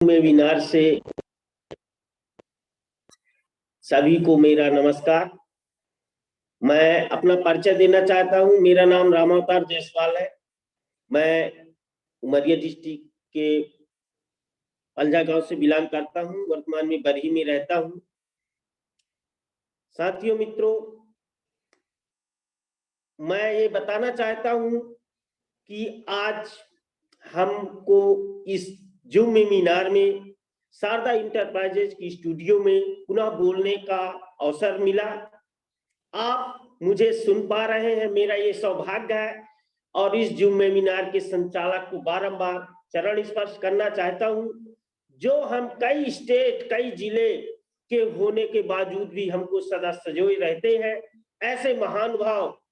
Webinar से सभी को मेरा नमस्कार। मैं अपना परिचय देना चाहता हूं। मेरा नाम रामावतार जायसवाल है। मैं उमरिया डिस्ट्रिक्ट के अलजा गांव से बिलोंग करता हूं। वर्तमान में बरही में रहता हूं। साथियों मित्रों, मैं ये बताना चाहता हूं कि आज हमको इस जूम वेबिनार में शारदा इंटरप्राइजेज की स्टूडियो में पुनः बोलने का अवसर मिला। आप मुझे सुन पा रहे हैं, मेरा ये सौभाग्य है। और इस जूम वेबिनार के संचालक को बारंबार चरण स्पर्श करना चाहता हूं, जो हम कई स्टेट कई जिले के होने के बावजूद भी हमको सदा सजोए रहते हैं। ऐसे महान भाव,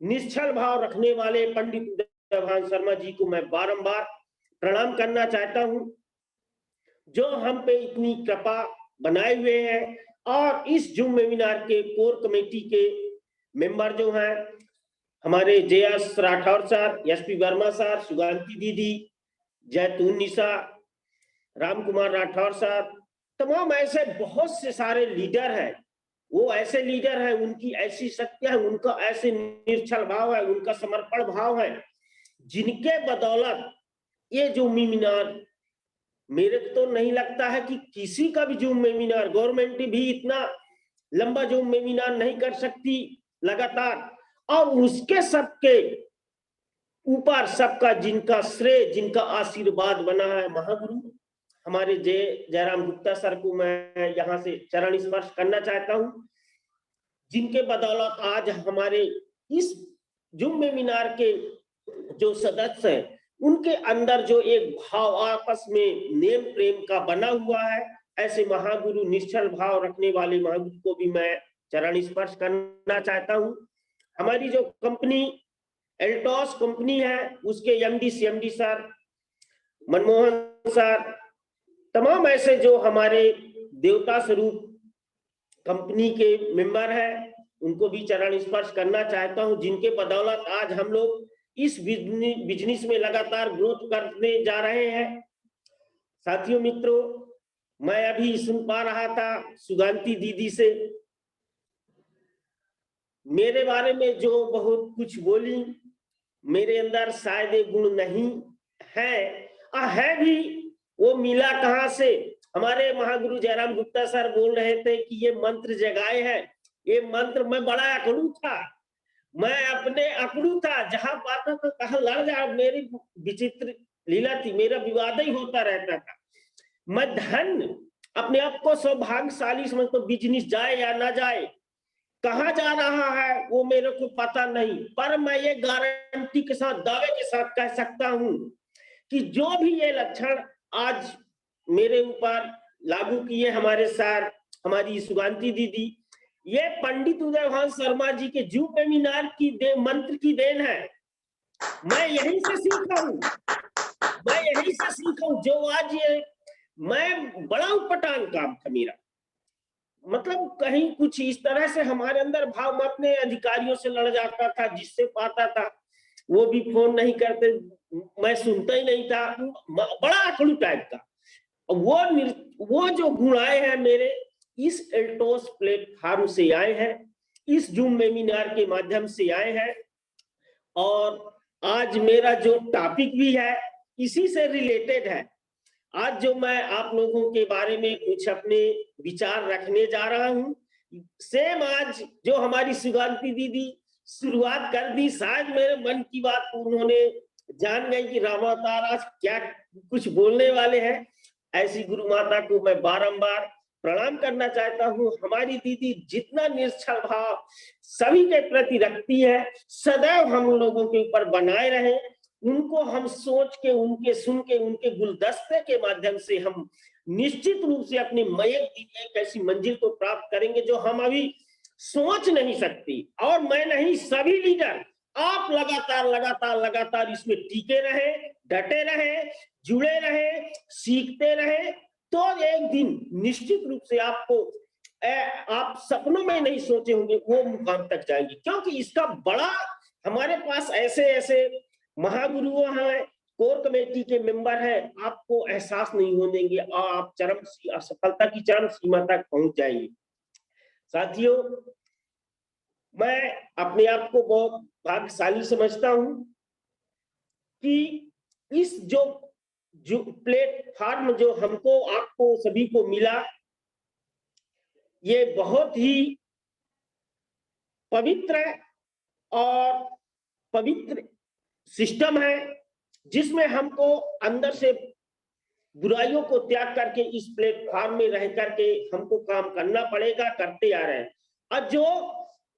निश्चल भाव रखने वाले पंडित उदयभान शर्मा जी को मैं बारंबार प्रणाम करना चाहता हूं, जो हम पे इतनी कृपा बनाए हुए हैं। और इस जूम वेबिनार के कोर कमेटी के मेंबर जो हैं, हमारे JS Rathore sir, SP Verma sir, Suganti दीदी, जैतून निशा, राम कुमार राठौर सर, तमाम ऐसे बहुत से सारे लीडर हैं। वो ऐसे लीडर हैं, उनकी ऐसी शक्ति है, उनका ऐसे निर्छल भाव है, उनका समर्पण भाव है, जिनके बदौलत ये जूम वेबिनार, मेरे तो नहीं लगता है कि किसी का भी जूम वेबिनार, गवर्नमेंट भी इतना लंबा जूम वेबिनार नहीं कर सकती लगातार। और उसके सबके ऊपर सबका जिनका श्रेय, जिनका आशीर्वाद बना है, महागुरु हमारे जयराम गुप्ता सर को मैं यहाँ से चरण स्पर्श करना चाहता हूँ, जिनके बदौलत आज हमारे इस जूम वेबिनार के जो सदस्य हैं, उनके अंदर जो एक भाव आपस में नेम प्रेम का बना हुआ है, ऐसे महागुरु, निश्चल भाव रखने वाले महागुरु को भी मैं चरण स्पर्श करना चाहता हूं। हमारी जो कंपनी एल्टॉस कंपनी है, उसके MD CMD sir, Manmohan sir, तमाम ऐसे जो हमारे देवता स्वरूप कंपनी के मेंबर हैं, उनको भी चरण स्पर्श करना चाहता हूं, जिनके बदौलत आज हम लोग इस बिजनेस में लगातार ग्रोथ करने जा रहे हैं। साथियों मित्रों, मैं अभी सुन पा रहा था सुगांती दीदी से, मेरे बारे में जो बहुत कुछ बोली, मेरे अंदर शायद ये गुण नहीं है भी, वो मिला कहां से? हमारे महागुरु जयराम गुप्ता सर बोल रहे थे कि ये मंत्र जगाए है। ये मंत्र, मैं बड़ा अकड़ू था, मैं अपने अकड़ू था, जहां पाता था कहा लड़ जा, मेरी विचित्र लीला थी, मेरा विवाद ही होता रहता था। मैं धन अपने आप को सौभाग्यशाली समझ, तो बिजनेस जाए या ना जाए, कहाँ जा रहा है वो मेरे को पता नहीं, पर मैं ये गारंटी के साथ, दावे के साथ कह सकता हूं कि जो भी ये लक्षण आज मेरे ऊपर लागू किए हमारे सर, हमारी सुगांती दीदी, ये पंडित उदयभान शर्मा जी के जूम वेबिनार की मंत्र की देन है। मैं यहीं से सीखा हूं, जो आज ये मैं बड़ा उपटान काम था मेरा, मतलब कहीं कुछ इस तरह से हमारे अंदर भाव, मैं अपने अधिकारियों से लड़ जाता था, जिससे पाता था वो भी फोन नहीं करते, मैं सुनता ही नहीं था, बड़ा अकड़ू टाइप का। वो जो गुण आए हैं मेरे इस एल्टोस प्लेटफॉर्म से आए हैं, इस जूम वेबिनार के माध्यम से आए हैं। और आज मेरा जो टॉपिक भी है इसी से रिलेटेड है। आज जो मैं आप लोगों के बारे में कुछ अपने विचार रखने जा रहा हूं, सेम आज जो हमारी सुगांती दीदी शुरुआत कर दी, शायद मेरे मन की बात उन्होंने जान गई कि रामावतार आज क्या कुछ बोलने वाले हैं। ऐसी गुरु माता को मैं बारंबार प्रणाम करना चाहता हूं। हमारी दीदी जितना निश्चल भाव सभी के प्रति रखती है, सदैव हम लोगों के ऊपर बनाए रहे। उनको हम सोच के, उनके सुन के, उनके गुलदस्ते के माध्यम से हम निश्चित रूप से अपनी मयंक एक ऐसी मंजिल को प्राप्त करेंगे जो हम अभी सोच नहीं सकती। और मैं नहीं, सभी लीडर आप लगातार लगातार लगातार इसमें टिके रहे, डटे रहे, जुड़े रहे, सीखते रहे, तो एक दिन निश्चित रूप से आपको आप सपनों में नहीं सोचे होंगे वो मुकाम तक जाएंगे। क्योंकि इसका बड़ा हमारे पास ऐसे ऐसे महागुरुओं हैं, कोर कमेटी के मेंबर हैं, आपको एहसास नहीं होने देंगे, आप असफलता की चरम सीमा तक पहुंच जाएंगे। साथियों, मैं अपने आप को बहुत भाग्यशाली समझता हूं कि इस जो प्लेटफॉर्म जो हमको आपको सभी को मिला, ये बहुत ही पवित्र और पवित्र सिस्टम है, जिसमें हमको अंदर से बुराइयों को त्याग करके इस प्लेटफॉर्म में रह करके हमको काम करना पड़ेगा, करते आ रहे हैं। और जो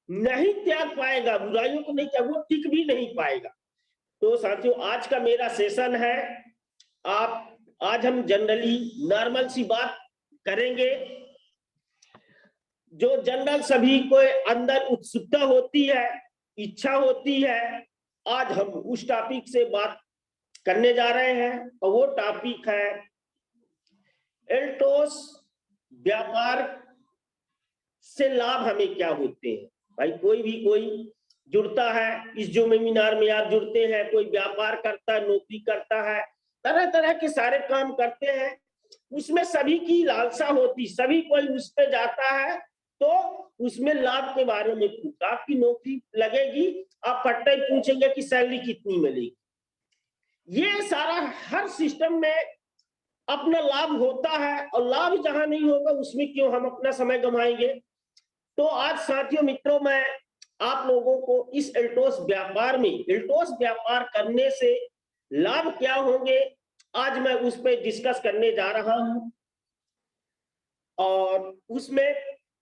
नहीं त्याग पाएगा, बुराइयों को नहीं त्याग, वो टिक भी नहीं पाएगा। तो साथियों, आज का मेरा सेशन है, आज हम जनरली नॉर्मल सी बात करेंगे, जो जनरल सभी को अंदर उत्सुकता होती है, इच्छा होती है। आज हम उस टॉपिक से बात करने जा रहे हैं, और वो टॉपिक है एल्टोस व्यापार से लाभ हमें क्या होते हैं। भाई, कोई जुड़ता है, इस जो वेबिनार में आप जुड़ते हैं, कोई व्यापार करता है, नौकरी करता है, तरह तरह के सारे काम करते हैं, उसमें सभी की लालसा होती, सभी कोई उस पे जाता है तो उसमें लाभ के बारे में पूछता, आपकी नौकरी लगेगी, आप फट्टे पूछेंगे कि सैलरी कितनी मिलेगी। ये सारा हर सिस्टम में अपना लाभ होता है, और लाभ जहां नहीं होगा उसमें क्यों हम अपना समय गंवाएंगे। तो आज साथियों, मित्रों, मैं आप लोगों को इस एल्टोस व्यापार करने से लाभ क्या होंगे, आज मैं उस पर डिस्कस करने जा रहा हूं। और उसमें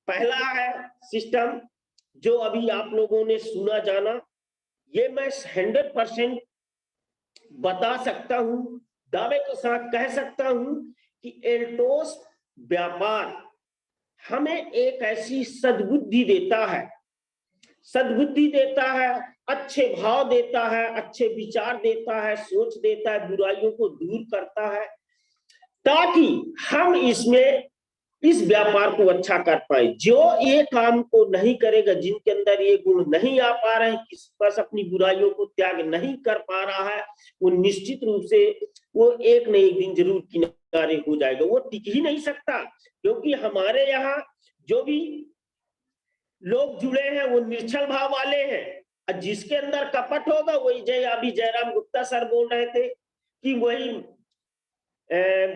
पहला है सिस्टम, जो अभी आप लोगों ने सुना जाना, ये मैं 100% बता सकता हूं, दावे के साथ कह सकता हूं कि एल्टोस व्यापार हमें एक ऐसी सद्बुद्धि देता है, अच्छे भाव देता है, अच्छे विचार देता है, सोच देता है, बुराइयों को दूर करता है, ताकि हम इस व्यापार को अच्छा कर पाए। जो ये काम को नहीं करेगा, जिनके अंदर ये गुण नहीं आ पा रहे हैं, किस पास अपनी बुराइयों को त्याग नहीं कर पा रहा है, वो निश्चित रूप से वो एक न एक दिन जरूर किनारे हो जाएगा, वो टिक ही नहीं सकता। क्योंकि हमारे यहाँ जो भी लोग जुड़े हैं वो निर्छल भाव वाले हैं, और जिसके अंदर कपट होगा, वही अभी जयराम गुप्ता सर बोल रहे थे कि वही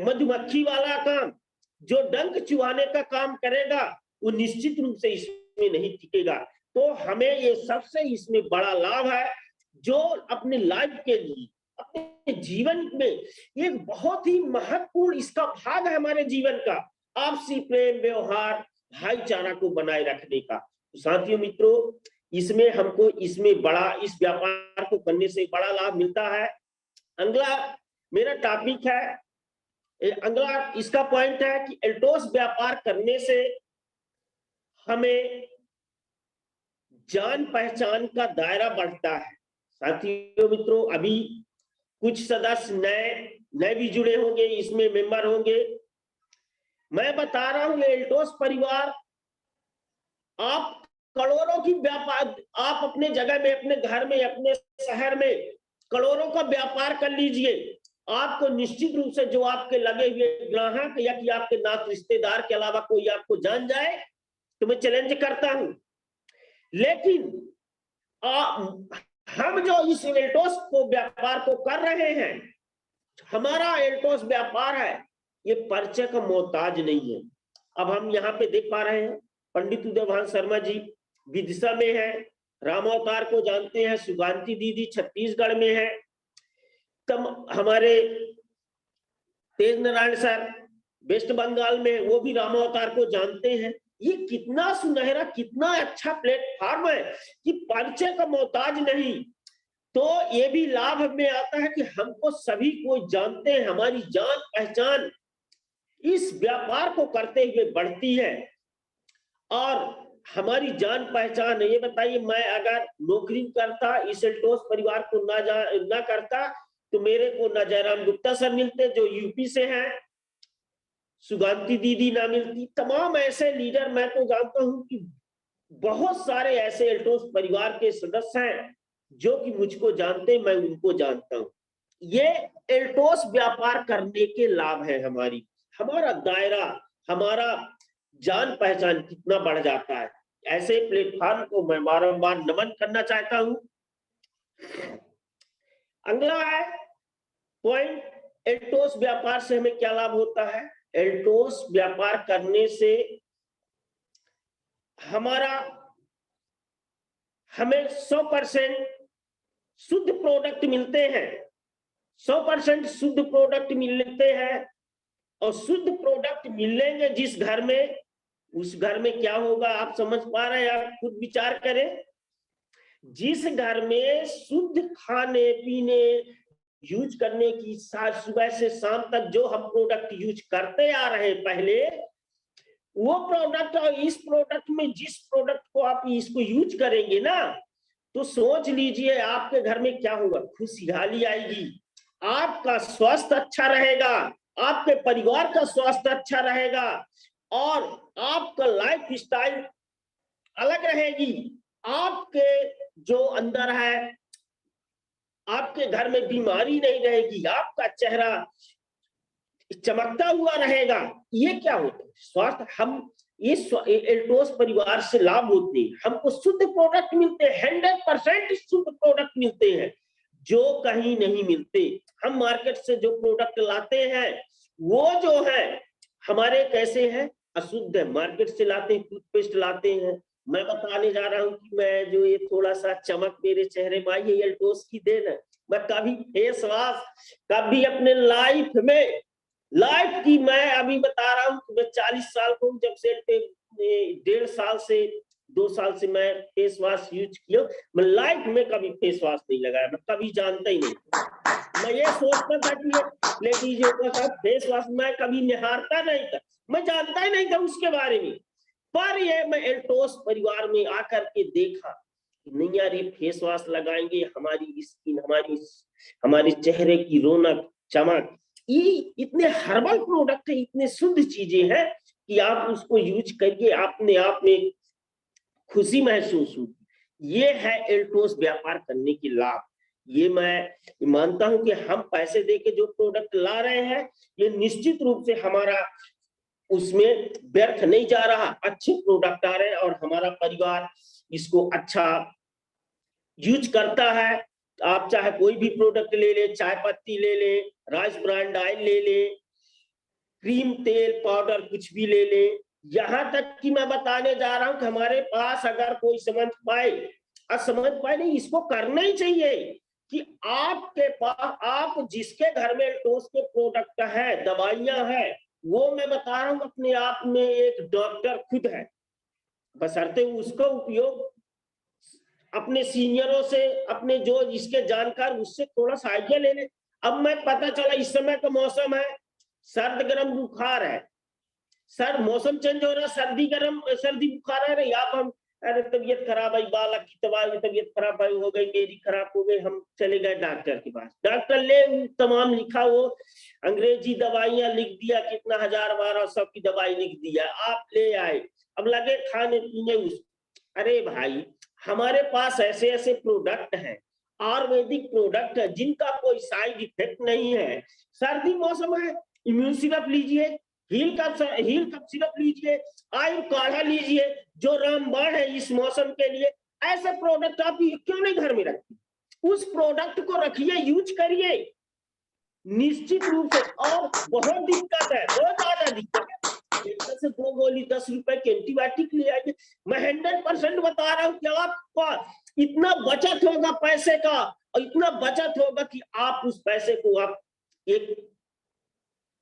मधुमक्खी वाला काम, जो डंक चुहाने का काम करेगा, वो निश्चित रूप से इसमें नहीं टिकेगा। तो हमें ये सबसे इसमें बड़ा लाभ है, जो अपने लाइफ के लिए, अपने जीवन में एक बहुत ही महत्वपूर्ण इसका भाग है हमारे जीवन का, आपसी प्रेम, व्यवहार, भाईचारा को बनाए रखने का। तो साथियों, मित्रों, इसमें हमको इस व्यापार को करने से बड़ा लाभ मिलता है। अगला मेरा टॉपिक है, अगला इसका पॉइंट है कि एल्टोस व्यापार करने से हमें जान पहचान का दायरा बढ़ता है। साथियों, मित्रों, अभी कुछ सदस्य नए भी जुड़े होंगे, इसमें मेंबर होंगे। मैं बता रहा हूं, एल्टोस परिवार, आप करोड़ों की व्यापार, आप अपने जगह में, अपने घर में, अपने शहर में करोड़ों का व्यापार कर लीजिए, आपको निश्चित रूप से जो आपके लगे हुए ग्राहक या कि आपके नात रिश्तेदार के अलावा कोई आपको जान जाए, तो मैं चैलेंज करता हूं। लेकिन हम जो इस एल्टोस को व्यापार को कर रहे हैं, हमारा एल्टोस व्यापार है, ये परिचय का मोहताज नहीं है। अब हम यहाँ पे देख पा रहे हैं, पंडित उदयभान शर्मा जी विदिशा में है, रामावतार को जानते हैं, सुगांती दीदी छत्तीसगढ़ में है, तब हमारे तेज नारायण सर वेस्ट बंगाल में, वो भी रामावतार को जानते हैं। ये कितना सुनहरा, कितना अच्छा प्लेटफॉर्म है कि परिचय का मोहताज नहीं। तो ये भी लाभ हमें आता है कि हमको सभी को जानते हैं, हमारी जान पहचान इस व्यापार को करते हुए बढ़ती है। और हमारी जान पहचान, ये बताइए, मैं अगर नौकरी करता, इस एल्टोस परिवार को ना करता, तो मेरे को ना जयराम गुप्ता सर मिलते जो यूपी से हैं, सुगांती दीदी ना मिलती, तमाम ऐसे लीडर मैं तो जानता हूं कि बहुत सारे ऐसे एल्टोस परिवार के सदस्य हैं जो कि मुझको जानते, मैं उनको जानता हूं। ये एल्टोस व्यापार करने के लाभ है। हमारा दायरा, हमारा जान पहचान कितना बढ़ जाता है। ऐसे प्लेटफॉर्म को मैं बारंबार नमन करना चाहता हूं। अगला है पॉइंट, एल्टोस व्यापार से हमें क्या लाभ होता है। एल्टोस व्यापार करने से हमें 100% शुद्ध प्रोडक्ट मिलते हैं। 100% शुद्ध प्रोडक्ट मिलते हैं, और शुद्ध प्रोडक्ट मिलेंगे जिस घर में, उस घर में क्या होगा आप समझ पा रहे हैं, आप खुद विचार करें। जिस घर में शुद्ध खाने पीने यूज करने की सुबह से शाम तक जो हम प्रोडक्ट यूज करते आ रहे हैं पहले, वो प्रोडक्ट और इस प्रोडक्ट में जिस प्रोडक्ट को आप इसको यूज करेंगे ना, तो सोच लीजिए आपके घर में क्या होगा, खुशहाली आएगी, आपका स्वास्थ्य अच्छा रहेगा, आपके परिवार का स्वास्थ्य अच्छा रहेगा, और आपका लाइफ स्टाइल अलग रहेगी। आपके जो अंदर है, आपके घर में बीमारी नहीं रहेगी, आपका चेहरा चमकता हुआ रहेगा। ये क्या होता है, स्वास्थ्य। हम ये एल्टोस परिवार से लाभ होते हैं, हमको शुद्ध प्रोडक्ट मिलते हैं, 100% शुद्ध प्रोडक्ट मिलते हैं जो कहीं नहीं मिलते। हम मार्केट से जो प्रोडक्ट लाते हैं वो जो है हमारे कैसे हैं, अशुद्ध है। मार्केट से लाते हैं, टूथपेस्ट लाते हैं। मैं बताने जा रहा हूं कि मैं जो ये थोड़ा सा चमक मेरे चेहरे में आई है, एल्टोस की देन है। मैं कभी फेस वॉश कभी अपने लाइफ की, मैं अभी बता रहा हूँ, मैं 40 साल को जब से 1.5 साल से 2 साल से मैं फेस वॉश यूज किया, मैं लाइफ में कभी फेस वॉश नहीं लगाया, मैं कभी जानता ही नहीं। मैं ये सोचता था कि लेडीजों का साथ फेस वॉश, मैं कभी निहारता नहीं था, मैं जानता ही नहीं था उसके बारे में। पर ये मैं एल्टोस परिवार में आकर के देखा कि नहीं यार, ये फेस वॉश लगाएंगे, हमारी स्किन, हमारे चेहरे की रौनक चमक, ये इतने हर्बल प्रोडक्ट है, इतने शुद्ध चीजें हैं कि आप उसको यूज करके अपने आप में खुशी महसूस होगी। ये है एल्टोस व्यापार करने की लाभ। ये मैं मानता हूं कि हम पैसे देके जो प्रोडक्ट ला रहे हैं, ये निश्चित रूप से हमारा उसमें व्यर्थ नहीं जा रहा, अच्छे प्रोडक्ट आ रहे हैं और हमारा परिवार इसको अच्छा यूज करता है। आप चाहे कोई भी प्रोडक्ट ले ले, चाय पत्ती ले ले, राइस ब्रांड ऑयल ले ले, क्रीम तेल पाउडर कुछ भी ले ले, यहां तक कि मैं बताने जा रहा हूं कि हमारे पास अगर कोई समझ पाए नहीं, इसको करना ही चाहिए कि आपके पास, आप जिसके घर में एल्टोस के प्रोडक्ट है, दवाइयां है, वो मैं बता रहा हूं अपने आप में एक डॉक्टर खुद है, बशर्ते उसका उपयोग अपने सीनियरों से, अपने जो जिसके जानकार, उससे थोड़ा सा आइडिया ले ले। अब मैं पता चला इस समय का मौसम है, सर्द गर्म बुखार है, सर मौसम चेंज हो रहा है, सर्दी बुखार है, या हम अरे तबीयत खराब है, बालक की तबीयत खराब हो गई, मेरी खराब हो गई, हम चले गए डॉक्टर के पास। डॉक्टर ले तमाम लिखा, वो अंग्रेजी दवाइयां लिख दिया, कितना 1000-1200 की दवाई लिख दिया, आप ले आए, अब लगे खाने पीने अरे भाई, हमारे पास ऐसे ऐसे प्रोडक्ट हैं, आयुर्वेदिक प्रोडक्ट है, जिनका कोई साइड इफेक्ट नहीं है। सर्दी मौसम है, इम्यून सिरप लीजिए, हील कप सिरप लीजिए, आयु काढ़ा लीजिए, जो रामबाण है इस मौसम के लिए। ऐसे प्रोडक्ट आप क्यों नहीं घर में रखते, उस प्रोडक्ट को रखिए, यूज करिए, निश्चित रूप से। और बहुत दिक्कत है, बहुत ज्यादा दिक्कत है, से 2 गोली 10 रुपए की एंटीबायोटिक ले आइए। मैं 100% बता रहा हूं कि आपका इतना बचत होगा पैसे का, और इतना बचत होगा कि आप उस पैसे को आप एक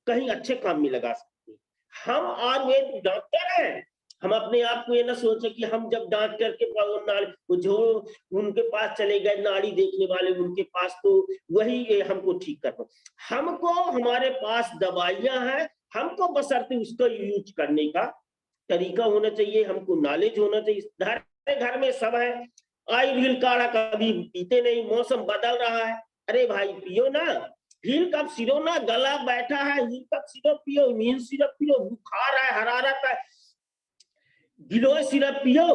कहीं अच्छे काम में लगा सकते हैं। हम आयुर्वेद डॉक्टर हैं, हम अपने आप को ये ना सोचे कि हम जब डॉक्टर के पास, जो उनके पास चले गए नाड़ी देखने वाले, उनके पास तो वही हमको ठीक कर पाए। हमको हमारे पास दवाइयां हैं, हमको बशर्ते उसका यूज करने का तरीका होना चाहिए, हमको नॉलेज होना चाहिए। घर में सब है, आयुर्वेद काढ़ा कभी पीते नहीं, मौसम बदल रहा है, अरे भाई पियो ना, हील कप सिरो ना, गला बैठा है, हील कप सिरप पियो, इम्यून सिरप पियो, बुखार है, हरारत है, गिलोय सिरप पियो,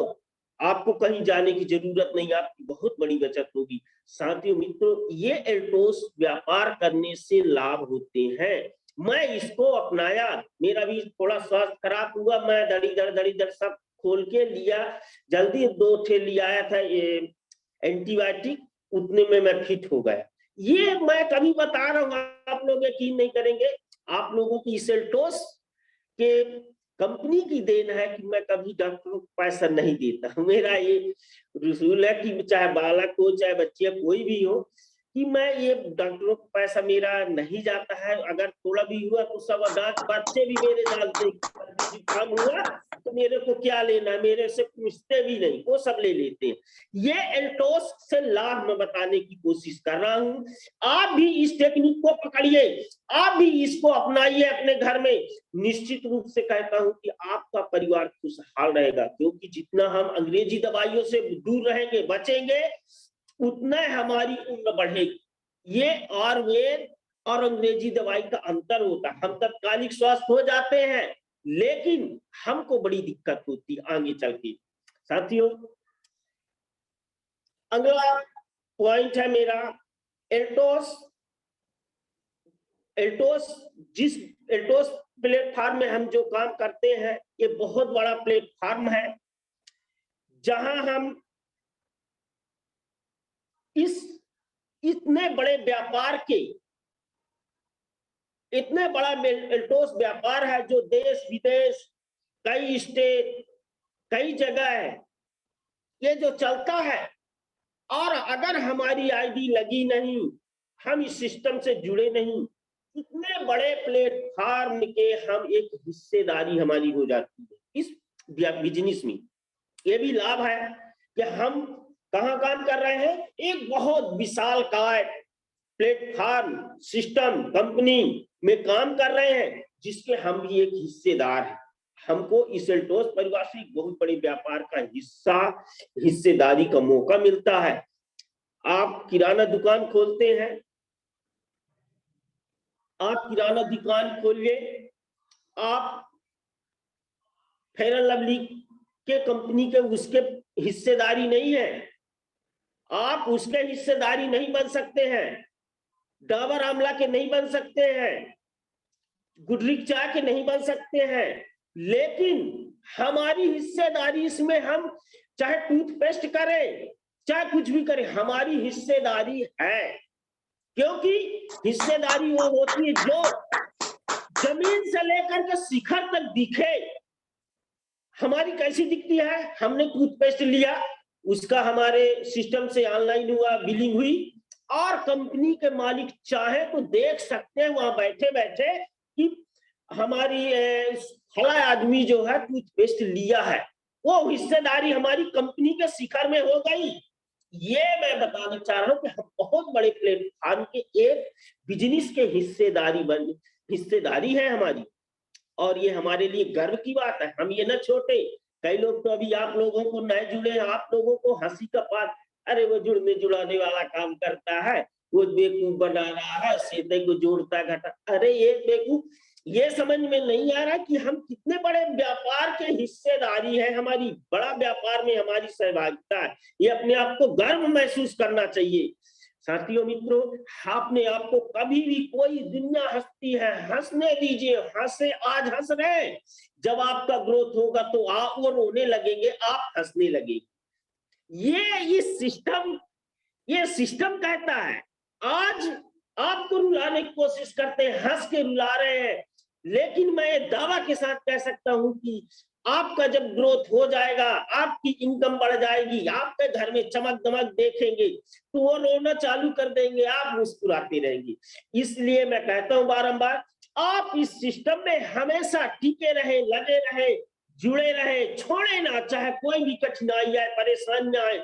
आपको कहीं जाने की जरूरत नहीं, आपकी बहुत बड़ी बचत होगी। साथियों मित्रों, ये एल्टोस व्यापार करने से लाभ होते हैं। मैं इसको अपनाया, मेरा भी थोड़ा स्वास्थ्य खराब हुआ, मैं दड़ी दड़ सब खोल के लिया, जल्दी 2 ठे ले आया था ये एंटीबायोटिक, उतने में मैं फिट हो गया। ये मैं कभी बता रहा हूँ, आप लोग यकीन नहीं करेंगे, आप लोगों की सेल्टोस के कंपनी की देन है कि मैं कभी डॉक्टरों को पैसा नहीं देता। मेरा ये रसूल है कि चाहे बालक हो चाहे बच्चे कोई भी हो, कि मैं ये डॉक्टरों को पैसा मेरा नहीं जाता है। अगर थोड़ा भी हुआ तो सब डांट, बच्चे भी मेरे डालते, काम हुआ तो मेरे को क्या लेना, मेरे से पूछते भी नहीं, वो सब ले लेते हैं। ये एल्टोस से लाभ मैं बताने की कोशिश कर रहा हूं। आप भी इस टेक्निक को पकड़िए, आप भी इसको अपनाइए अपने घर में। निश्चित रूप से कहता हूं कि आपका परिवार खुशहाल रहेगा, क्योंकि जितना हम अंग्रेजी दवाइयों से दूर रहेंगे, बचेंगे, उतना हमारी उम्र बढ़ेगी। ये आयुर्वेद और अंग्रेजी दवाई का अंतर होता है। हम तत्कालिक स्वस्थ हो जाते हैं, लेकिन हमको बड़ी दिक्कत होती है आगे चल के। साथियों, अगला पॉइंट है मेरा एल्टोस। जिस एल्टोस प्लेटफॉर्म में हम जो काम करते हैं, ये बहुत बड़ा प्लेटफॉर्म है, जहां हम इतने बड़े व्यापार के, इतने बड़ा एल्टोस व्यापार है जो देश विदेश, कई स्टेट, कई जगह है, ये जो चलता है। और अगर हमारी आईडी लगी नहीं, हम इस सिस्टम से जुड़े नहीं, इतने बड़े प्लेटफॉर्म के हम एक हिस्सेदारी हमारी हो जाती है इस बिजनेस में। ये भी लाभ है कि हम कहाँ काम कर रहे हैं, एक बहुत विशालकाय प्लेटफॉर्म सिस्टम कंपनी में काम कर रहे हैं, जिसके हम भी एक हिस्सेदार हैं। हमको इस एल्टोस परिवार से एक बहुत बड़े व्यापार का हिस्सेदारी का मौका मिलता है। आप किराना दुकान खोलते हैं, आप किराना दुकान खोलिए, आप फेयर एंड लवली के कंपनी के उसके हिस्सेदारी नहीं है, आप उसके हिस्सेदारी नहीं बन सकते हैं, डाबर आमला के नहीं बन सकते हैं, गुडरिक चाय के नहीं बन सकते हैं, लेकिन हमारी हिस्सेदारी इसमें, हम चाहे टूथपेस्ट करें चाहे कुछ भी करें, हमारी हिस्सेदारी है। क्योंकि हिस्सेदारी वो होती है जो जमीन से लेकर के शिखर तक दिखे। हमारी कैसी दिखती है, हमने टूथपेस्ट लिया, उसका हमारे सिस्टम से ऑनलाइन हुआ, बिलिंग हुई, और कंपनी के मालिक चाहे तो देख सकते हैं वहां बैठे बैठे कि हमारी फला आदमी जो है टूथपेस्ट लिया है। वो हिस्सेदारी हमारी कंपनी के शिखर में हो गई। ये मैं बताना चाह रहा हूं कि हम बहुत बड़े प्लेटफॉर्म के एक बिजनेस के हिस्सेदारी है हमारी, और ये हमारे लिए गर्व की बात है। हम ये ना छोटे, कई लोग तो अभी आप लोगों को नए जुड़े, आप लोगों को हंसी का पात, अरे वो जुड़ने जुड़ाने वाला काम करता है, वो बेवकूफ बना रहा है, सीधे को जोड़ता घटा। अरे ये बेवकूफ, ये समझ में नहीं आ रहा कि हम कितने बड़े व्यापार के हिस्सेदारी है, हमारी बड़ा व्यापार में हमारी सहभागिता है। ये अपने आप को गर्व महसूस करना चाहिए। साथियों मित्रों, अपने आप को कभी भी, कोई दुनिया हंसती है, हंसने दीजिए, हंसे, आज हंस रहे, जब आपका ग्रोथ होगा तो आप वो रोने लगेंगे, आप हंसने लगेंगे। ये सिस्टम कहता है, आज आपको रुलाने की कोशिश करते हैं, हंस के रुला रहे हैं, लेकिन मैं दावा के साथ कह सकता हूं कि आपका जब ग्रोथ हो जाएगा, आपकी इनकम बढ़ जाएगी, आपके घर में चमक दमक देखेंगे तो वो रोना चालू कर देंगे, आप मुस्कुराते रहेंगे। इसलिए मैं कहता हूं बारंबार, आप इस सिस्टम में हमेशा टिके रहे, लगे रहे, जुड़े रहे, छोड़े ना, चाहे कोई भी कठिनाई आए, परेशानी आए,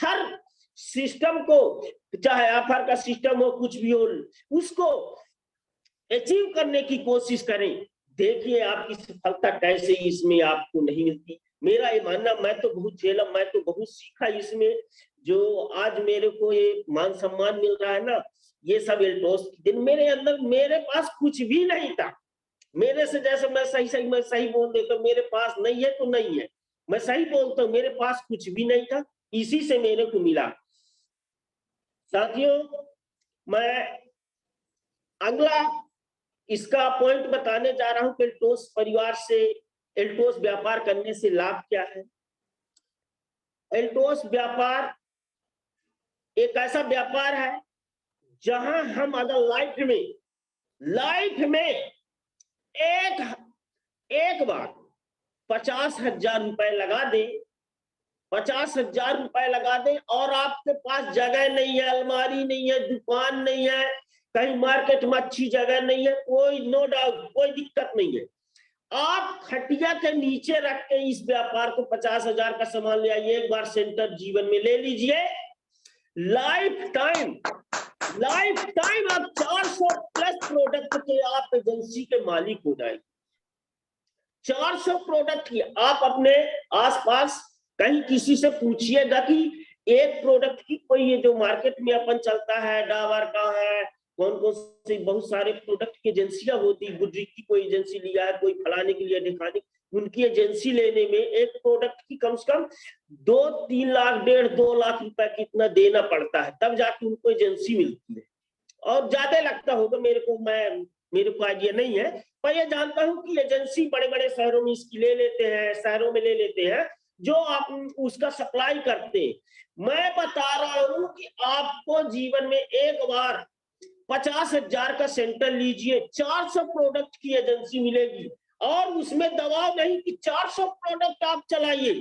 हर सिस्टम को, चाहे ऑफर का सिस्टम हो, कुछ भी हो, उसको अचीव करने की कोशिश करें। देखिए आपकी सफलता कैसे इसमें आपको नहीं मिलती। मेरा ये मानना, मैं तो बहुत झेला, मैं तो बहुत सीखा इसमें, जो आज मेरे को ये मान सम्मान मिल रहा है ना, ये सब एल्टोस के दिन मेरे अंदर, मेरे पास कुछ भी नहीं था। मेरे से जैसे मैं सही बोल देता हूँ, मेरे पास नहीं है तो नहीं है, मैं सही बोलता हूँ, मेरे पास कुछ भी नहीं था, इसी से मेरे को मिला। साथियों, मैं अगला इसका पॉइंट बताने जा रहा हूं कि एल्टोस परिवार से, एल्टोस व्यापार करने से लाभ क्या है। एल्टोस व्यापार एक ऐसा व्यापार है जहां हम अगर लाइफ में एक बार 50,000 रुपए लगा दें, 50,000 रुपए लगा दें और आपके पास जगह नहीं है, अलमारी नहीं है, दुकान नहीं है, कहीं मार्केट में अच्छी जगह नहीं है, कोई नो डाउट कोई दिक्कत नहीं है, आप खटिया के नीचे रख के इस व्यापार को 50,000 का सामान ले आइए, एक बार सेंटर जीवन में ले लीजिए, लाइफ टाइम आप 400 प्लस प्रोडक्ट के आप एजेंसी के मालिक हो जाएंगे। 400 प्रोडक्ट की आप अपने आसपास कहीं किसी से पूछिएगा कि एक प्रोडक्ट की कोई, ये जो मार्केट में अपन चलता है, डाबर का है, कौन कौन से बहुत सारे प्रोडक्ट की एजेंसियां होती, गुडरी की कोई एजेंसी लिया है, कोई फलाने के लिए दिखाने, उनकी एजेंसी लेने में एक प्रोडक्ट की कम से कम 2-3 लाख, 1.5-2 लाख रुपए कितना देना पड़ता है, तब जाके उनको एजेंसी मिलती है। और ज्यादा लगता होगा, मेरे को आइडिया नहीं है, पर ये जानता हूं कि एजेंसी बड़े बड़े शहरों में इसकी ले लेते हैं, शहरों में ले लेते हैं, जो आप उसका सप्लाई करते हैं। मैं बता रहा हूं कि आपको जीवन में एक बार 50,000 का सेंटर लीजिए, 400 प्रोडक्ट की एजेंसी मिलेगी और उसमें दबाव नहीं कि 400 प्रोडक्ट आप चलाइए,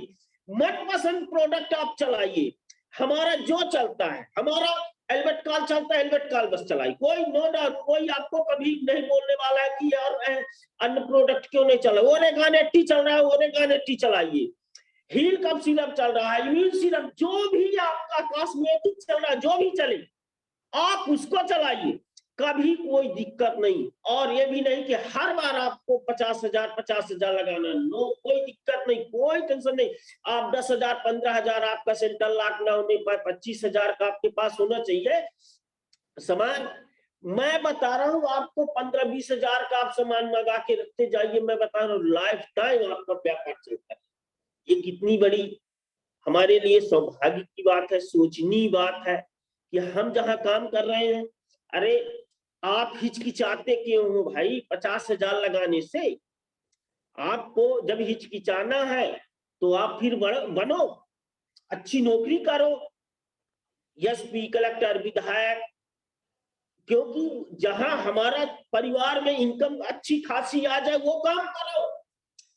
मनपसंद प्रोडक्ट आप चलाइए, हमारा जो चलता है, हमारा एल्बर्ट कॉल चलता है, एल्बर्ट कॉल बस चलाई, कोई नो डाउट, कोई आपको कभी नहीं बोलने वाला है कि यार अन्य प्रोडक्ट क्यों नहीं चला, ओरेगानेटी चल रहा है, ओरेगानेटी चलाइए, हील कप सिरप चल रहा है, इम्यून सिरप, जो भी आपका कॉस्मेटिक चल रहा है, जो भी चले आप उसको चलाइए, कभी कोई दिक्कत नहीं। और ये भी नहीं कि हर बार आपको 50,000 लगाना, नो, कोई दिक्कत नहीं, कोई टेंशन नहीं। आप 10,000 15,000 आपका सेंटर लाख ना होने पाए, 25,000 का आपके पास होना चाहिए सामान। मैं बता रहा हूं आपको 15-20,000 का आप सामान मंगा के रखते जाइए, मैं बता रहा हूँ लाइफ टाइम आपका व्यापार चलता है। ये कितनी बड़ी हमारे लिए सौभाग्य की बात है, सोचनीय बात है कि हम जहां काम कर रहे हैं, अरे आप हिचकिचाते क्यों हो भाई 50,000 लगाने से? आपको जब हिचकिचाना है तो आप फिर बनो, अच्छी नौकरी करो, एसपी, कलेक्टर, विधायक, क्योंकि जहां हमारा परिवार में इनकम अच्छी खासी आ जाए वो काम करो।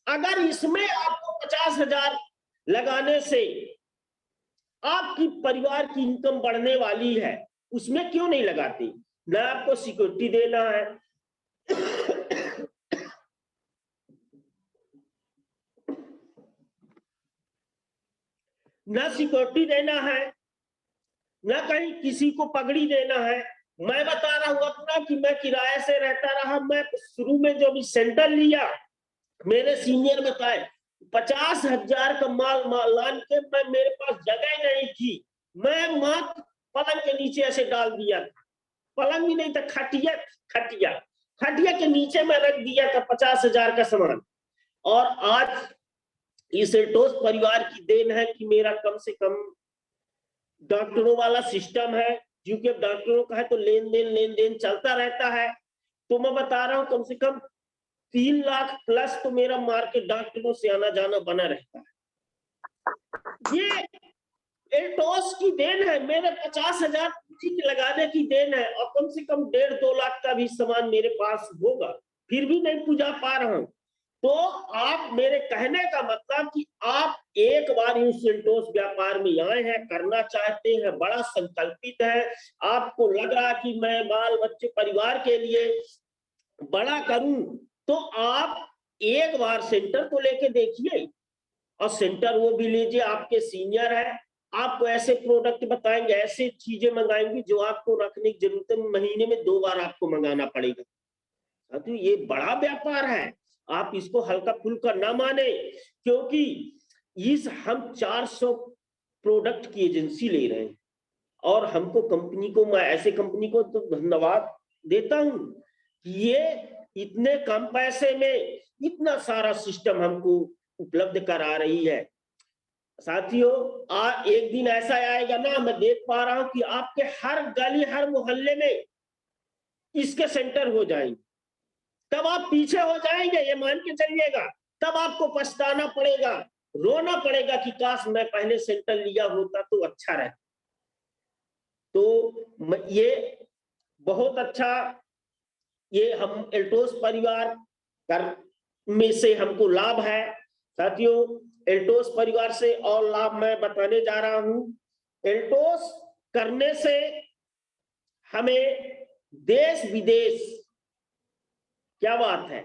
अगर इसमें आपको 50,000 लगाने से आपकी परिवार की इनकम बढ़ने वाली है, उसमें क्यों नहीं लगाते? ना आपको सिक्योरिटी देना है, ना सिक्योरिटी देना है, ना कहीं किसी को पगड़ी देना है। मैं बता रहा हूं अपना कि मैं किराए से रहता रहा, मैं शुरू में जो भी सेंटर लिया, मेरे सीनियर बताए 50,000 का माल लान के मेरे पास जगह नहीं थी, मैं मात्र पलंग के नीचे ऐसे डाल दिया था, पलंग भी नहीं था, खटिया के नीचे मैं रख दिया था 50,000 का सामान। और आज इस एल्टोस परिवार की देन है कि मेरा कम से कम डॉक्टरों वाला सिस्टम है, क्योंकि अब डॉक्टरों का है तो लेन देन चलता रहता है। तो मैं बता रहा हूं कम से कम 3 लाख प्लस तो मेरा मार्केट डॉक्टरों से आना जाना बना रहता है। ये एल्टोस की देन है, मेरे 50,000 लगाने की देन है, और कम से कम 1.5-2 लाख का भी सामान मेरे पास होगा, फिर भी नहीं पूजा पा रहा हूं। तो आप, मेरे कहने का मतलब कि आप एक बार इस एल्टोस व्यापार में आए हैं, करना चाहते हैं, बड़ा संकल्पित है, आपको लग रहा कि मैं बाल बच्चे परिवार के लिए बड़ा करूं, तो आप एक बार सेंटर को लेके देखिए, और सेंटर वो भी लीजिए, आपके सीनियर है, आपको ऐसे प्रोडक्ट बताएंगे, ऐसे चीजें मंगाएंगे जो आपको रखने की जरूरत है, महीने में 2 बार आपको मंगाना पड़ेगा। तो ये बड़ा व्यापार है, आप इसको हल्का फुल्का ना माने, क्योंकि हम 400 प्रोडक्ट की एजेंसी ले रहे हैं, और हमको कंपनी को, मैं ऐसे कंपनी को तो धन्यवाद देता हूं कि ये इतने कम पैसे में इतना सारा सिस्टम हमको उपलब्ध करा रही है। साथियों, एक दिन ऐसा आएगा ना, मैं देख पा रहा हूं कि आपके हर गली हर मोहल्ले में इसके सेंटर हो जाएंगे। तब आप पीछे हो जाएंगे, ये मान के चलिएगा। तब आपको पछताना पड़ेगा, रोना पड़ेगा कि काश मैं पहले सेंटर लिया होता तो अच्छा रहता। तो ये बहुत अच्छा, ये हम एल्टोस परिवार कर में से हमको लाभ है। साथियों, एल्टोस परिवार से और लाभ मैं बताने जा रहा हूं। एल्टोस करने से हमें देश विदेश, क्या बात है,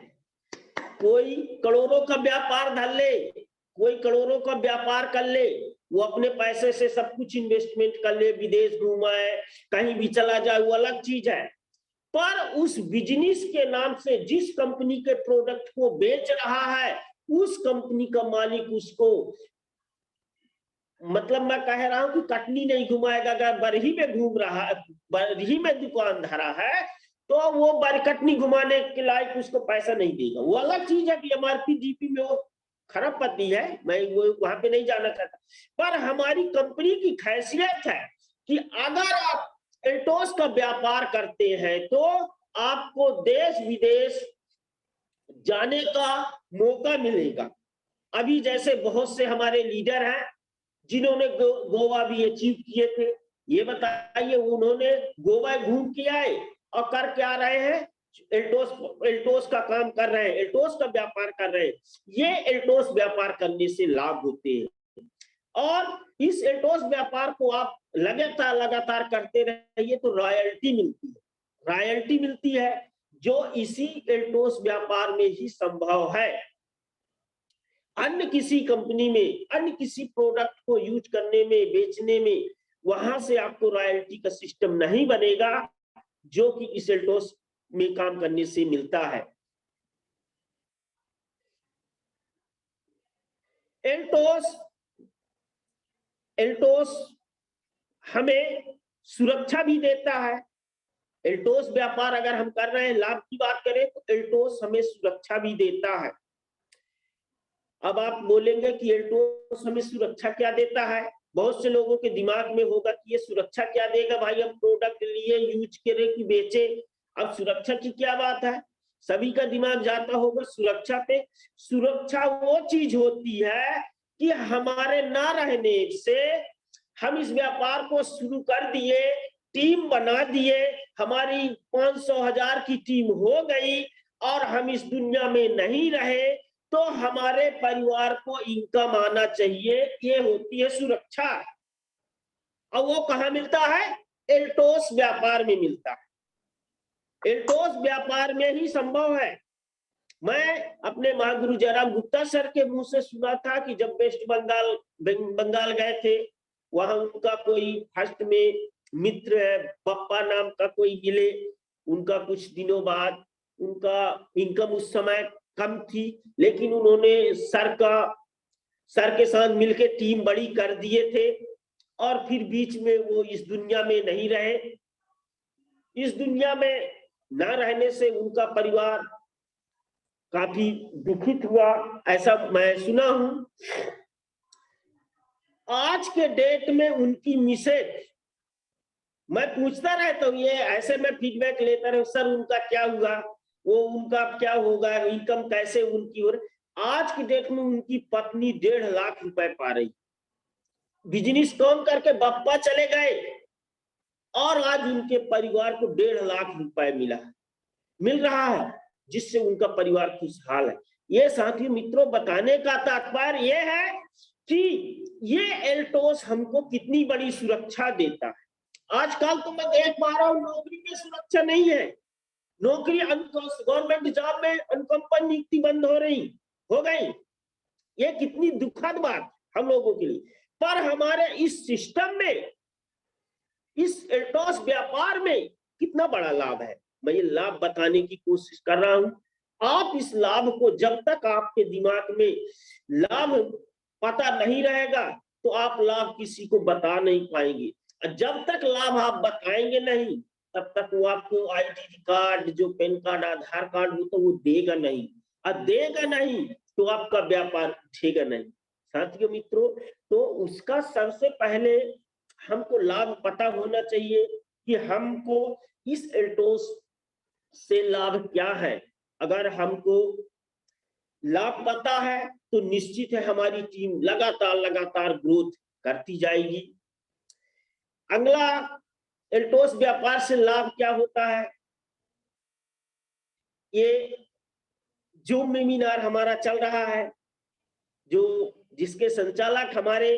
कोई करोड़ों का व्यापार धर ले, कोई करोड़ों का व्यापार कर ले, वो अपने पैसे से सब कुछ इन्वेस्टमेंट कर ले, विदेश घूमाए, कहीं भी चला जाए, वो अलग चीज है। पर उस बिजनेस के नाम से जिस कंपनी के प्रोडक्ट को बेच रहा है, उस कंपनी का मालिक उसको, मतलब मैं कह रहा हूं कि कटनी नहीं घुमाएगा। अगर बरही में घूम रहा है, बरही में दुकान धरा है, तो वो कटनी घुमाने के लायक उसको पैसा नहीं देगा। वो अलग चीज है कि एमआरपी जीपी में वो खरबपति है, मैं वो वहां पे नहीं जाना चाहता। पर हमारी कंपनी की खासियत है कि अगर आप एल्टोस का व्यापार करते हैं तो आपको देश विदेश जाने का मौका मिलेगा। अभी जैसे बहुत से हमारे लीडर हैं जिन्होंने गोवा भी अचीव किए थे, ये बताइए, उन्होंने गोवा घूम के आए और कर क्या रहे हैं, एल्टोस का काम कर रहे हैं, एल्टोस का व्यापार कर रहे हैं। ये एल्टोस व्यापार करने से लाभ होते हैं, और इस एल्टोस व्यापार को आप लगातार करते रहिए तो रॉयल्टी मिलती है, रॉयल्टी मिलती है, जो इसी एल्टोस व्यापार में ही संभव है। अन्य किसी कंपनी में, अन्य किसी प्रोडक्ट को यूज करने में, बेचने में, वहां से आपको रॉयल्टी का सिस्टम नहीं बनेगा, जो कि इस एल्टोस में काम करने से मिलता है। एल्टोस एल्टोस हमें सुरक्षा भी देता है। एल्टोस व्यापार अगर हम कर रहे हैं, लाभ की बात करें तो एल्टोस हमें सुरक्षा भी देता है। अब आप बोलेंगे कि एल्टोस हमें सुरक्षा क्या देता है, बहुत से लोगों के दिमाग में होगा कि ये सुरक्षा क्या देगा भाई, हम प्रोडक्ट लिए यूज करें कि बेचे, अब सुरक्षा की क्या बात है। सभी का दिमाग जाता होगा सुरक्षा पे। सुरक्षा वो चीज होती है कि हमारे ना रहने से हम इस व्यापार को शुरू कर दिए, टीम बना दिए, हमारी 500,000 की टीम हो गई और हम इस दुनिया में नहीं रहे, तो हमारे परिवार को इनकम आना चाहिए, ये होती है सुरक्षा। और वो कहां मिलता है, एल्टोस व्यापार में मिलता है। एल्टोस व्यापार में ही संभव है। मैं अपने महागुरु जयराम गुप्ता सर के मुंह से सुना था कि जब वेस्ट बंगाल गए थे, वहां उनका कोई फर्स्ट में मित्र है, पप्पा नाम का कोई मिले, उनका कुछ दिनों बाद उनका इनकम उस समय कम थी, लेकिन उन्होंने सर के साथ मिलकर टीम बड़ी कर दिए थे, और फिर बीच में वो इस दुनिया में नहीं रहे। इस दुनिया में ना रहने से उनका परिवार काफी दुखित हुआ, ऐसा मैं सुना हूं। आज के डेट में उनकी मिसेज, मैं पूछता रहता हूँ, ये ऐसे में फीडबैक लेता रहूं, सर उनका क्या हुआ, वो उनका क्या होगा, इनकम कैसे उनकी हो रही। आज की डेट में उनकी पत्नी 1.5 लाख रुपए पा रही, बिजनेस काम करके बप्पा चले गए और आज उनके परिवार को 1.5 लाख रुपए मिल रहा है, जिससे उनका परिवार खुशहाल है। ये साथियों मित्रों, बताने का तात्पर्य ये है कि ये एल्टोस हमको कितनी बड़ी सुरक्षा देता है। आजकल तो मैं देख पा रहा हूँ नौकरी में सुरक्षा नहीं है, नौकरी गवर्नमेंट जॉब में अनुकंपा नियुक्ति बंद हो गई। ये कितनी दुखद बात हम लोगों के लिए। पर हमारे इस सिस्टम में, इस एल्टोस व्यापार में कितना बड़ा लाभ है, मैं ये लाभ बताने की कोशिश कर रहा हूं। आप इस लाभ को, जब तक आपके दिमाग में लाभ पता नहीं रहेगा तो आप लाभ किसी को बता नहीं पाएंगे। जब तक लाभ आप बताएंगे नहीं, तब तक वो आपको आईडी कार्ड, जो पैन कार्ड, आधार कार्ड, वो तो वो देगा नहीं, और देगा नहीं तो आपका व्यापार उठेगा नहीं। साथियों मित्रों, तो उसका सबसे पहले हमको लाभ पता होना चाहिए कि हमको इस एल्टोस से लाभ क्या है। अगर हमको लाभ पता है तो निश्चित है हमारी टीम लगातार लगातार ग्रोथ करती जाएगी। अगला, एल्टोस व्यापार से लाभ क्या होता है? ये जूम वेबिनार हमारा चल रहा है, जो जिसके संचालक हमारे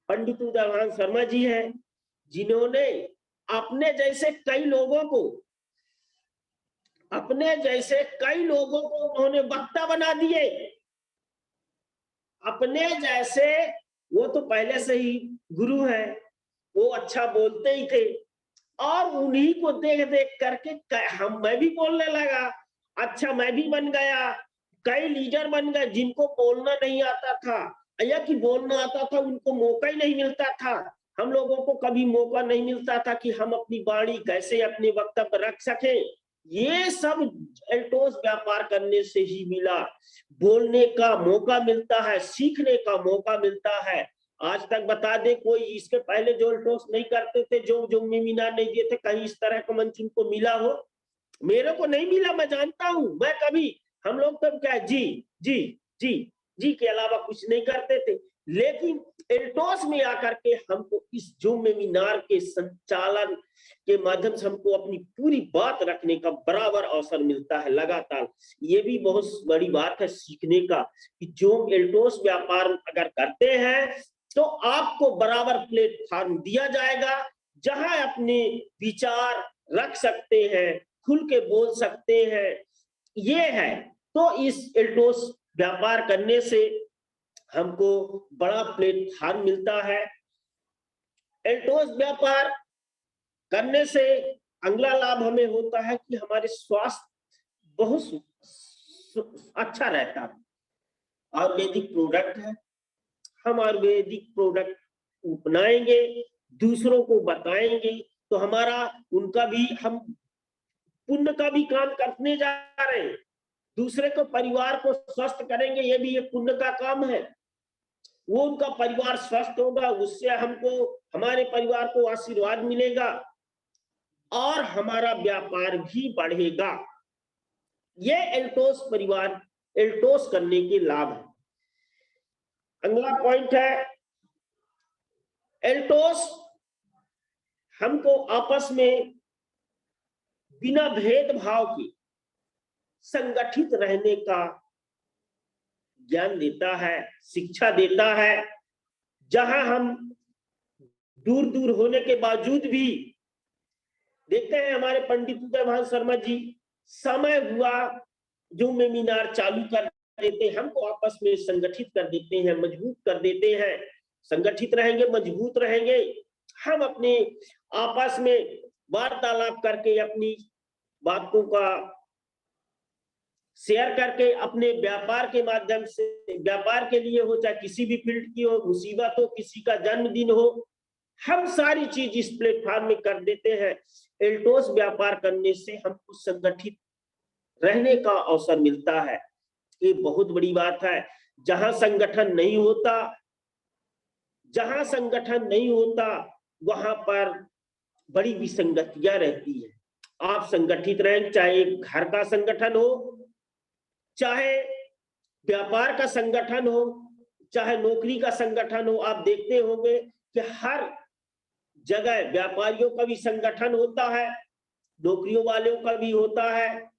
पंडित उदयभान शर्मा जी हैं, जिन्होंने अपने जैसे कई लोगों को उन्होंने वक्ता बना दिए। अपने जैसे, वो तो पहले से ही गुरु है, वो अच्छा बोलते ही थे, और उन्हीं को देख देख करके मैं भी बोलने लगा। अच्छा, मैं भी बन गया, कई लीडर बन गए जिनको बोलना नहीं आता था, या कि बोलना आता था उनको मौका ही नहीं मिलता था। हम लोगों को कभी मौका नहीं मिलता था कि हम अपनी वाणी कैसे अपने वक्तव्य रख सकें। ये सब एल्टोस व्यापार करने से ही मिला। बोलने का मौका मिलता है, सीखने का मौका मिलता है। आज तक बता दे कोई इसके पहले जो एल्टोस नहीं करते थे, जो वेबिनार नहीं दिए थे, कहीं इस तरह का मंच उनको मिला हो? मेरे को नहीं मिला, मैं जानता हूं। मैं कभी, हम लोग तो क्या जी जी जी जी के अलावा कुछ नहीं करते थे, लेकिन एल्टोस में आकर के हमको इस जूम वेबिनार के संचालन के माध्यम से हमको अपनी पूरी बात रखने का बराबर अवसर मिलता है लगातार। ये भी बहुत बड़ी बात है सीखने का, कि जो एल्टोस व्यापार अगर करते हैं तो आपको बराबर प्लेटफॉर्म दिया जाएगा, जहां अपने विचार रख सकते हैं, खुल के बोल सकते हैं। ये है, तो इस एल्टोस व्यापार करने से हमको बड़ा प्लेटफॉर्म मिलता है। एल्टोस व्यापार करने से अगला लाभ हमें होता है कि हमारे स्वास्थ्य बहुत अच्छा रहता है। आयुर्वेदिक प्रोडक्ट है, हम आयुर्वेदिक प्रोडक्ट अपनाएंगे, दूसरों को बताएंगे, तो हमारा उनका भी, हम पुण्य का भी काम करने जा रहे हैं। दूसरे को, परिवार को स्वस्थ करेंगे, ये भी एक पुण्य का काम है। वो उनका परिवार स्वस्थ होगा, उससे हमको, हमारे परिवार को आशीर्वाद मिलेगा और हमारा व्यापार भी बढ़ेगा। ये एल्टोस करने के लाभ है। अगला पॉइंट है, एल्टोस हमको आपस में बिना भेदभाव के संगठित रहने का ज्ञान देता है, शिक्षा देता है। जहां हम दूर दूर होने के बावजूद भी, देखते हैं हमारे पंडित उदयभान शर्मा जी, समय हुआ जो वेबिनार चालू कर देते हैं, हमको आपस में संगठित कर देते हैं, मजबूत कर देते हैं। संगठित रहेंगे, मजबूत रहेंगे, हम अपने आपस में वार्तालाप करके अपनी बातों का शेयर करके, अपने व्यापार के माध्यम से, व्यापार के लिए हो, चाहे किसी भी फील्ड की हो, मुसीबत हो, किसी का जन्मदिन हो, हम सारी चीज इस प्लेटफॉर्म में कर देते हैं। एल्टोस व्यापार करने से हमको संगठित रहने का अवसर मिलता है। ये बहुत बड़ी बात है। जहां संगठन नहीं होता, वहां पर बड़ी विसंगतियां रहती है। आप संगठित रहें, चाहे घर का संगठन हो, चाहे व्यापार का संगठन हो, चाहे नौकरी का संगठन हो। आप देखते होंगे कि हर जगह व्यापारियों का भी संगठन होता है, नौकरियों वालों का भी होता है।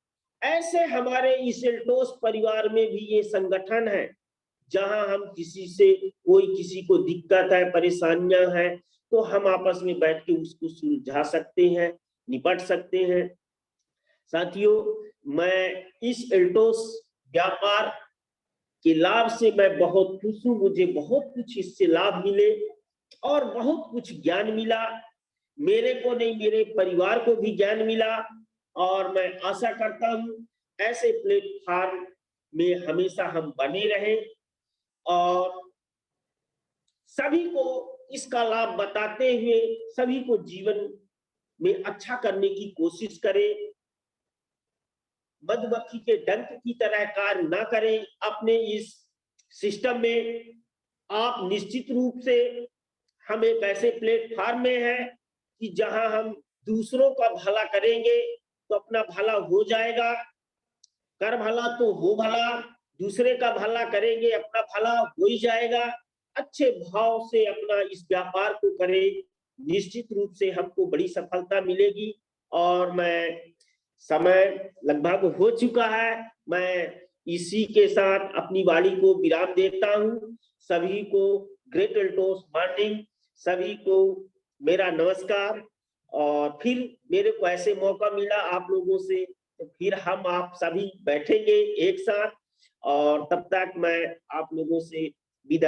ऐसे हमारे इस एल्टोस परिवार में भी ये संगठन है, जहां हम कोई किसी को दिक्कत है, परेशानियां हैं, तो हम आपस में बैठ के उसको सुलझा सकते हैं, निपट सकते हैं। साथियों, मैं इस एल्टोस व्यापार के लाभ से मैं बहुत खुश हूं। मुझे बहुत कुछ इससे लाभ मिले और बहुत कुछ ज्ञान मिला। मेरे को नहीं, मेरे परिवार को भी ज्ञान मिला, और मैं आशा करता हूं ऐसे प्लेटफॉर्म में हमेशा हम बने रहें और सभी को इसका लाभ बताते हुए सभी को जीवन में अच्छा करने की कोशिश करें। मधुमक्खी के डंक की तरह कार्य ना करें अपने इस सिस्टम में। आप निश्चित रूप से हम एक ऐसे प्लेटफॉर्म में हैं कि जहां हम दूसरों का भला करेंगे तो अपना भला हो जाएगा। कर भला तो हो भला, दूसरे का भला करेंगे अपना भला हो ही जाएगा। अच्छे भाव से अपना इस व्यापार को करें, निश्चित रूप से हमको बड़ी सफलता मिलेगी। और मैं समय लगभग हो चुका है, मैं इसी के साथ अपनी वाणी को विराम देता हूँ। सभी को ग्रेट अल्टोस मॉर्निंग, सभी को मेरा नमस्कार। और फिर मेरे को ऐसे मौका मिला आप लोगों से, तो फिर हम आप सभी बैठेंगे एक साथ, और तब तक मैं आप लोगों से